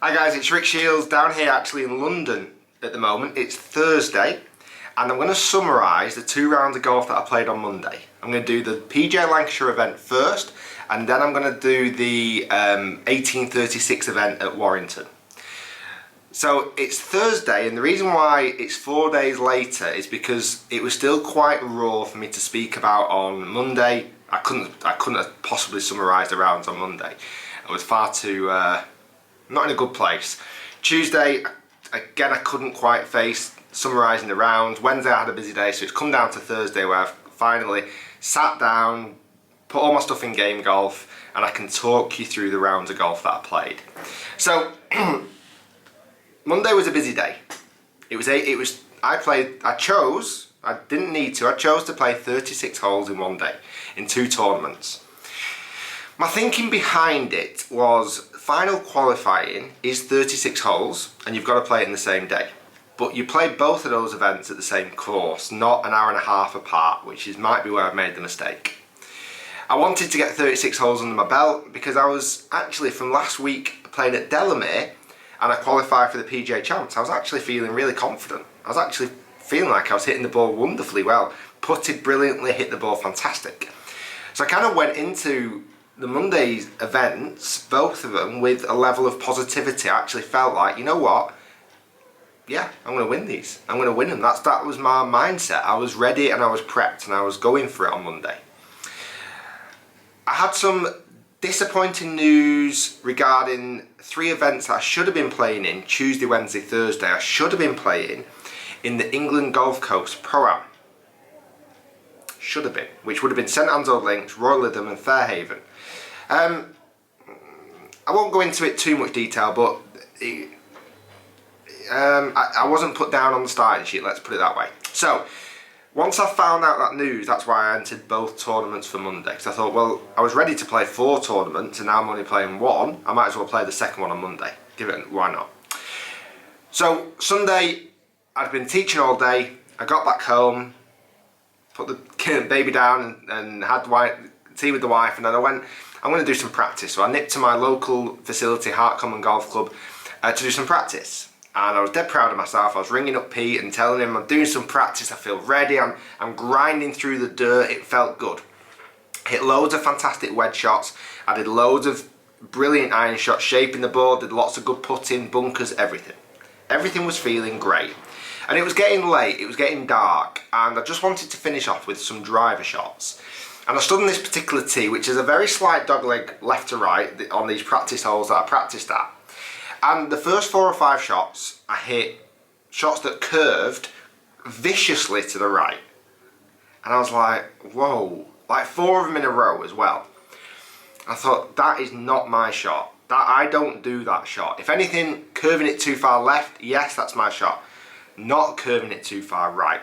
Hi guys, it's Rick Shiels down here actually in London at the moment. It's Thursday and I'm going to summarise the 2 rounds of golf that I played on Monday. I'm going to do the PJ Lancashire event first and then I'm going to do the 1836 event at Warrington. So it's Thursday, and the reason why it's 4 days later is because it was still quite raw for me to speak about on Monday. I couldn't have possibly summarised the rounds on Monday. I was far too not in a good place. Tuesday, again, I couldn't quite face summarising the rounds. Wednesday I had a busy day, so it's come down to Thursday where I've finally sat down, put all my stuff in Game Golf, and I can talk you through the rounds of golf that I played. So Monday was a busy day. I chose to play 36 holes in one day in 2 tournaments. My thinking behind it was final qualifying is 36 holes and you've got to play it in the same day. But you play both of those events at the same course, not an hour and a half apart, which might be where I've made the mistake. I wanted to get 36 holes under my belt because I was actually from last week playing at Delamere and I qualified for the PGA Champs. I was actually feeling really confident. I was actually feeling like I was hitting the ball wonderfully well. Putted brilliantly, hit the ball fantastic. So I kind of went into the Monday's events, both of them, with a level of positivity. I actually felt like, you know what? Yeah, I'm going to win these. I'm going to win them. That was my mindset. I was ready and I was prepped and I was going for it on Monday. I had some disappointing news regarding 3 events that I should have been playing in Tuesday, Wednesday, Thursday. I should have been playing in the England Golf Coast Pro-Am. Should have been, which would have been St Anne's Old Links, Royal Lytham and Fairhaven. I won't go into it too much detail, but I wasn't put down on the starting sheet, let's put it that way. So once I found out that news, that's why I entered both tournaments for Monday, because I thought, well, I was ready to play 4 tournaments and now I'm only playing 1. I might as well play the second one on Monday. Why not? So Sunday, I'd been teaching all day. I got back home, put the baby down and had tea with the wife, and then I went, I'm going to do some practice. So I nipped to my local facility, Hart Common Golf Club, to do some practice. And I was dead proud of myself. I was ringing up Pete and telling him I'm doing some practice, I feel ready, I'm grinding through the dirt, it felt good. Hit loads of fantastic wedge shots, I did loads of brilliant iron shots, shaping the ball, did lots of good putting, bunkers, everything. Everything was feeling great. And it was getting late, it was getting dark, and I just wanted to finish off with some driver shots. And I stood on this particular tee, which is a very slight dogleg left to right on these practice holes that I practiced at. And the first 4 or 5 shots, I hit shots that curved viciously to the right. And I was like, whoa, like 4 of them in a row as well. I thought, that is not my shot. I don't do that shot. If anything, curving it too far left, yes, that's my shot. Not curving it too far right.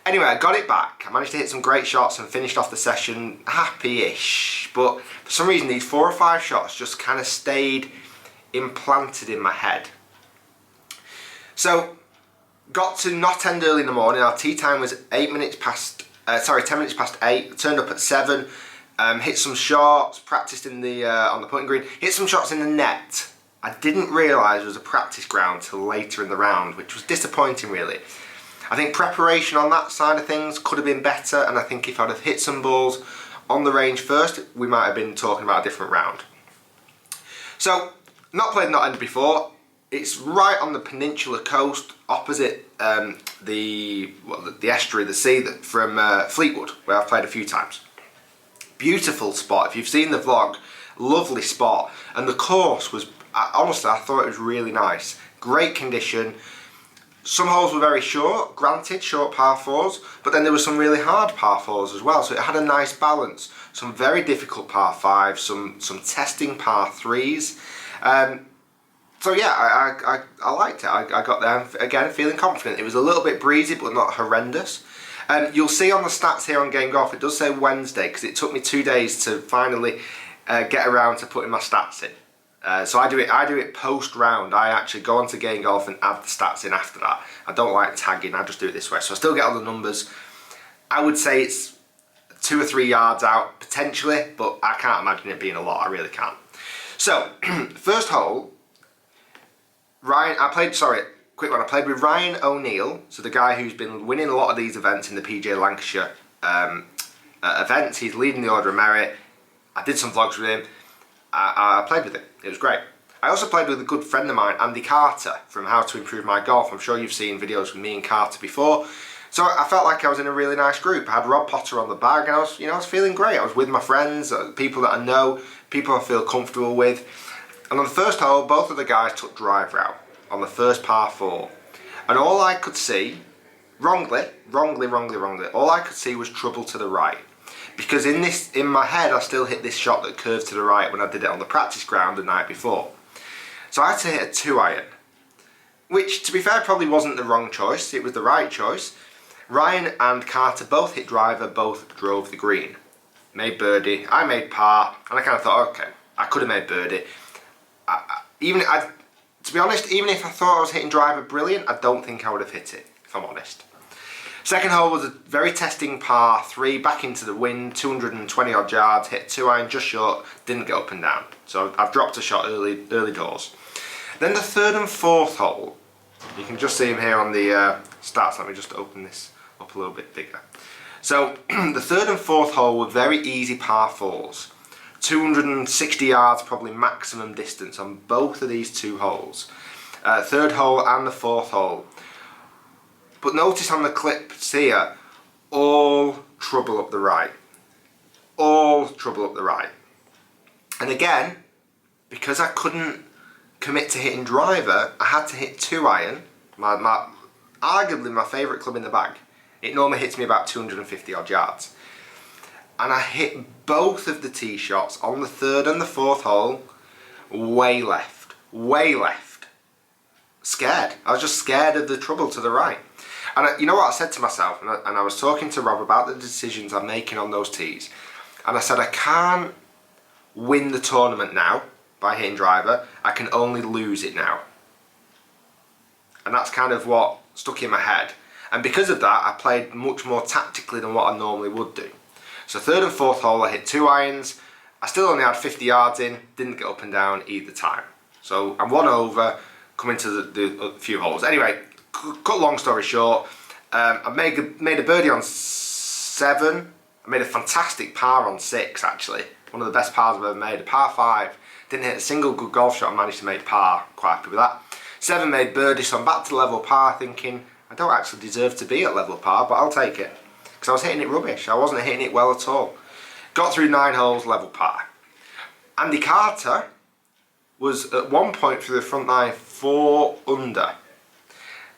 Anyway, I got it back. I managed to hit some great shots and finished off the session happy-ish. But for some reason, these 4 or 5 shots just kind of stayed implanted in my head. So, got to Knott End early in the morning. Our tea time was 10 minutes past 8. Turned up at 7. Hit some shots, practiced in the on the putting green. Hit some shots in the net. I didn't realise it was a practice ground till later in the round, which was disappointing really. I think preparation on that side of things could have been better, and I think if I'd have hit some balls on the range first, we might have been talking about a different round. So, not played Knott End before. It's right on the peninsula coast, opposite the estuary, the sea from Fleetwood, where I've played a few times. Beautiful spot. If you've seen the vlog, lovely spot. And the course was, honestly, I thought it was really nice. Great condition. Some holes were very short, granted, short par 4s, but then there were some really hard par 4s as well, so it had a nice balance. Some very difficult par 5s, some testing par 3s. So yeah, I liked it. I got there, again, feeling confident. It was a little bit breezy, but not horrendous. You'll see on the stats here on Game Golf, it does say Wednesday, because it took me 2 days to finally get around to putting my stats in. So I do it post round. I actually go onto Game Golf and add the stats in after that. I don't like tagging, I just do it this way. So I still get all the numbers. I would say it's 2 or 3 yards out potentially, but I can't imagine it being a lot, I really can't. So, first hole, quick one. I played with Ryan O'Neill, so the guy who's been winning a lot of these events in the PGA Lancashire events. He's leading the Order of Merit. I did some vlogs with him. I played with him. It was great. I also played with a good friend of mine, Andy Carter, from How to Improve My Golf. I'm sure you've seen videos with me and Carter before. So I felt like I was in a really nice group. I had Rob Potter on the bag, and I was feeling great. I was with my friends, people that I know, people I feel comfortable with. And on the first hole, both of the guys took driver out on the first par 4. And all I could see, wrongly, all I could see was trouble to the right. Because in my head, I still hit this shot that curved to the right when I did it on the practice ground the night before. So I had to hit a 2-iron, which, to be fair, probably wasn't the wrong choice. It was the right choice. Ryan and Carter both hit driver, both drove the green. Made birdie, I made par, and I kind of thought, okay, I could have made birdie. To be honest, even if I thought I was hitting driver brilliant, I don't think I would have hit it, if I'm honest. Second hole was a very testing par 3, back into the wind, 220 odd yards, hit 2-iron just short, didn't get up and down. So I've dropped a shot early doors. Then the third and fourth hole, you can just see them here on the stats. Let me just open this up a little bit bigger. So the third and fourth hole were very easy par 4s. 260 yards probably maximum distance on both of these two holes. Third hole and the fourth hole. But notice on the clips here, all trouble up the right. All trouble up the right. And again, because I couldn't commit to hitting driver, I had to hit 2-iron, arguably my favourite club in the bag. It normally hits me about 250 odd yards. And I hit both of the tee shots on the third and the fourth hole way left. Scared. I was just scared of the trouble to the right. And you know what I said to myself, and I was talking to Rob about the decisions I'm making on those tees, and I said I can't win the tournament now by hitting driver, I can only lose it now. And that's kind of what stuck in my head. And because of that, I played much more tactically than what I normally would do. So third and fourth hole, I hit 2-irons. I still only had 50 yards in, didn't get up and down either time. So I'm 1 over, coming to the few holes. Anyway, cut long story short, I made a birdie on 7. I made a fantastic par on 6 actually. One of the best pars I've ever made, a par 5. Didn't hit a single good golf shot and managed to make par, quite happy with that. 7 made birdie, so I'm back to level par thinking, I don't actually deserve to be at level par, but I'll take it. Because I was hitting it rubbish, I wasn't hitting it well at all. Got through 9 holes, level par. Andy Carter was at one point through the front 9, 4 under.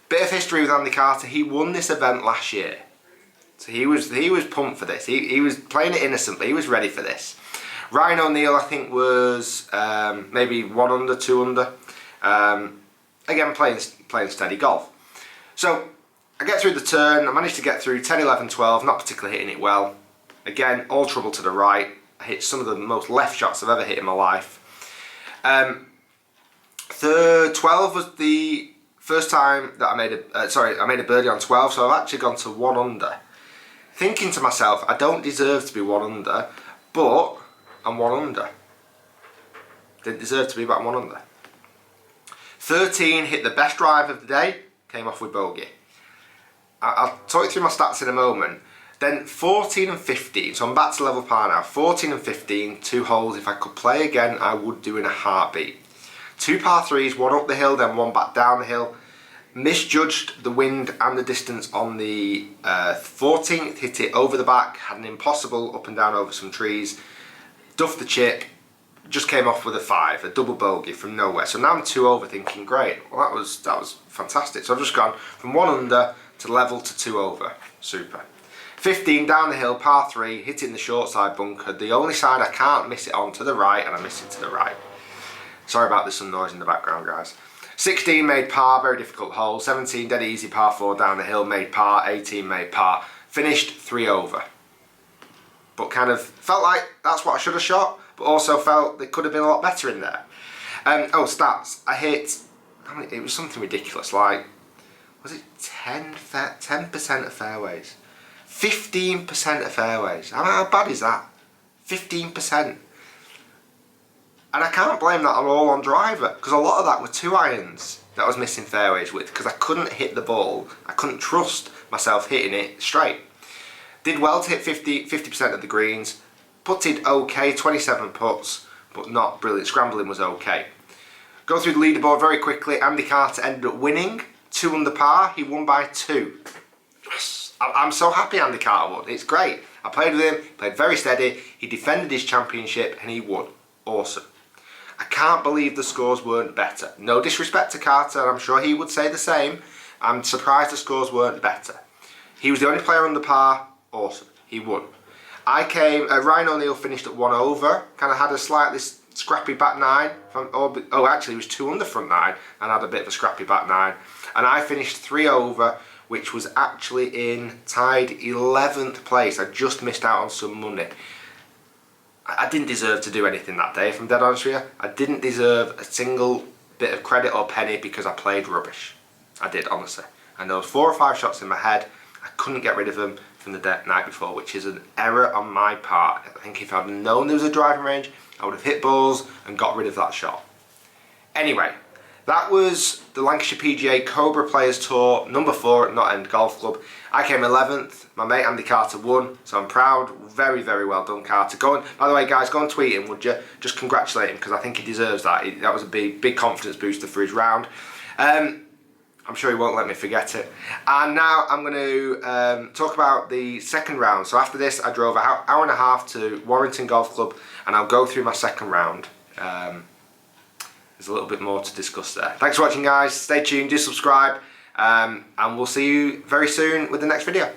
Bit of history with Andy Carter, he won this event last year. So he was pumped for this, he was playing it innocently, he was ready for this. Ryan O'Neill I think was maybe 1 under, 2 under. Again playing steady golf. So I get through the turn, I managed to get through 10, 11, 12, not particularly hitting it well. Again, all trouble to the right. I hit some of the most left shots I've ever hit in my life. 12 was the first time that I made a birdie on 12, so I've actually gone to 1 under. Thinking to myself, I don't deserve to be 1 under, but I'm 1 under. Didn't deserve to be, but I'm 1 under. 13 hit the best drive of the day, came off with bogey. I'll talk you through my stats in a moment. Then 14 and 15, so I'm back to level par now. 14 and 15, 2 holes. If I could play again, I would do in a heartbeat. 2 par 3s, 1 up the hill, then 1 back down the hill. Misjudged the wind and the distance on the 14th, hit it over the back, had an impossible up and down over some trees. Duffed the chip, just came off with a 5, a double bogey from nowhere. So now I'm 2 over thinking, great, well that was fantastic. So I've just gone from 1 under to level to 2 over, super. 15 down the hill, par 3, hitting the short side bunker, the only side I can't miss it on, to the right, and I missed it to the right. Sorry about this, some noise in the background guys. 16 made par, very difficult hole. 17 dead easy, par 4 down the hill, made par. 18 made par, finished 3 over. But kind of felt like that's what I should have shot, but also felt there could have been a lot better in there. Oh, stats, I hit, it was something ridiculous, like, was it 10% of fairways? 15% of fairways. How bad is that? 15%. And I can't blame that all on driver, because a lot of that were 2 irons that I was missing fairways with, because I couldn't hit the ball. I couldn't trust myself hitting it straight. Did well to hit 50% of the greens. Putted okay, 27 putts, but not brilliant. Scrambling was okay. Go through the leaderboard very quickly. Andy Carter ended up winning, 2 under par. He won by 2. Yes, I'm so happy Andy Carter won. It's great. I played with him, played very steady. He defended his championship and he won. Awesome. I can't believe the scores weren't better. No disrespect to Carter, and I'm sure he would say the same. I'm surprised the scores weren't better. He was the only player under par. Awesome. He won. I came, Ryan O'Neill finished at 1 over, kind of had a slightly scrappy back 9. Actually he was 2 under front 9 and had a bit of a scrappy back 9. And I finished 3 over, which was actually in tied 11th place. I just missed out on some money. I didn't deserve to do anything that day, if I'm dead honest with you. I didn't deserve a single bit of credit or penny because I played rubbish. I did, honestly. And there was 4 or 5 shots in my head. I couldn't get rid of them from the night before, which is an error on my part. I think if I'd known there was a driving range, I would have hit balls and got rid of that shot. Anyway, that was the Lancashire PGA Cobra Players Tour number 4 at Knott End Golf Club. I came 11th. My mate Andy Carter won, so I'm proud. Very, very well done, Carter. By the way, guys, go and tweet him, would you? Just congratulate him, because I think he deserves that. That was a big confidence booster for his round. I'm sure he won't let me forget it. And now I'm going to talk about the second round. So after this, I drove an hour and a half to Warrington Golf Club, and I'll go through my second round. There's a little bit more to discuss there. Thanks for watching, guys. Stay tuned, do subscribe, and we'll see you very soon with the next video.